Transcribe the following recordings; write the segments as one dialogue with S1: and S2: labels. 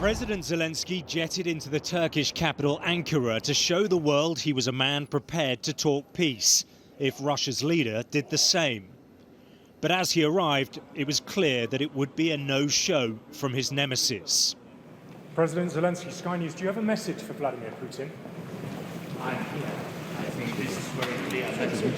S1: President Zelenskyy jetted into the Turkish capital Ankara to show the world he was a man prepared to talk peace, if Russia's leader did the same. But as he arrived, it was clear that it would be a no-show from his nemesis.
S2: President Zelenskyy, Sky News, do you have a message for Vladimir Putin?
S3: I think this is very clear.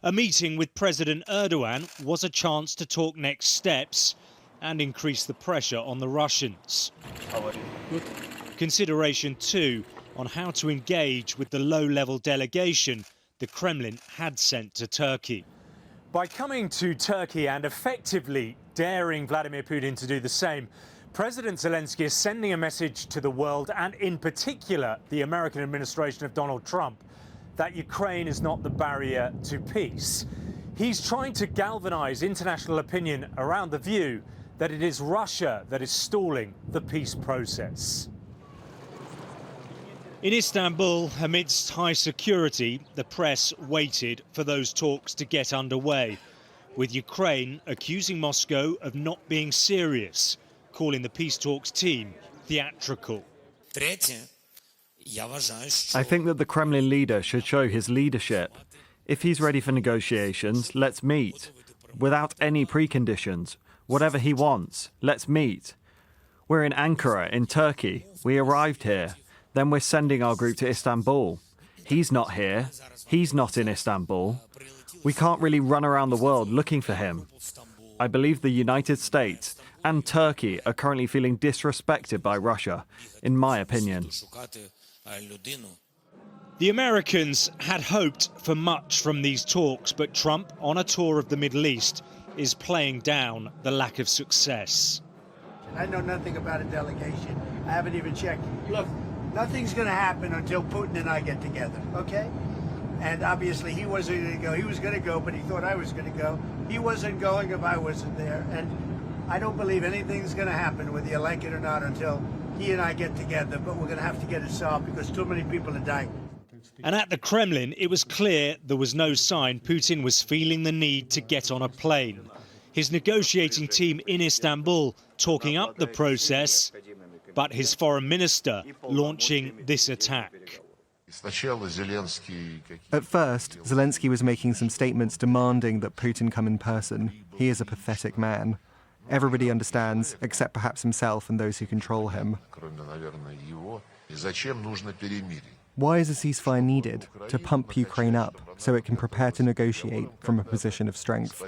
S1: A meeting with President Erdogan was a chance to talk next steps and increase the pressure on the Russians.
S3: How are you? Good.
S1: Consideration too on how to engage with the low-level delegation the Kremlin had sent to Turkey. By coming to Turkey and effectively daring Vladimir Putin to do the same, President Zelenskyy is sending a message to the world, and in particular the American administration of Donald Trump, that Ukraine is not the barrier to peace. He's trying to galvanize international opinion around the view that it is Russia that is stalling the peace process. In Istanbul, amidst high security, the press waited for those talks to get underway, with Ukraine accusing Moscow of not being serious, calling the peace talks team theatrical.
S4: I think that the Kremlin leader should show his leadership. If he's ready for negotiations, let's meet. Without any preconditions. Whatever he wants, let's meet. We're in Ankara, in Turkey. We arrived here. Then we're sending our group to Istanbul. He's not here. He's not in Istanbul. We can't really run around the world looking for him. I believe the United States and Turkey are currently feeling disrespected by Russia, in my opinion.
S1: The Americans had hoped for much from these talks, but Trump, on a tour of the Middle East, is playing down the lack of success.
S5: I know nothing about a delegation. I haven't even checked. Look, nothing's going to happen until Putin and I get together, okay? And obviously he wasn't going to go. He was going to go, but he thought I was going to go. He wasn't going if I wasn't there. And I don't believe anything's going to happen, whether you like it or not, until he and I get together. But we're going to have to get it solved because too many people are dying.
S1: And at the Kremlin, it was clear there was no sign Putin was feeling the need to get on a plane. His negotiating team in Istanbul talking up the process, but his foreign minister launching this attack.
S6: At first, Zelenskyy was making some statements demanding that Putin come in person. He is a pathetic man. Everybody understands, except perhaps himself and those who control him. Why is a ceasefire needed? To pump Ukraine up, so it can prepare to negotiate from a position of strength.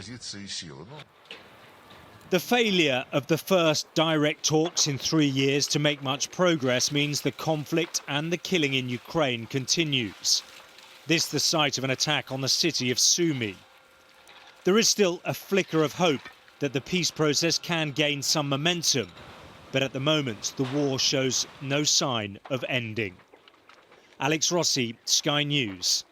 S1: The failure of the first direct talks in 3 years to make much progress means the conflict and the killing in Ukraine continues. This the site of an attack on the city of Sumy. There is still a flicker of hope that the peace process can gain some momentum, but at the moment the war shows no sign of ending. Alex Rossi, Sky News,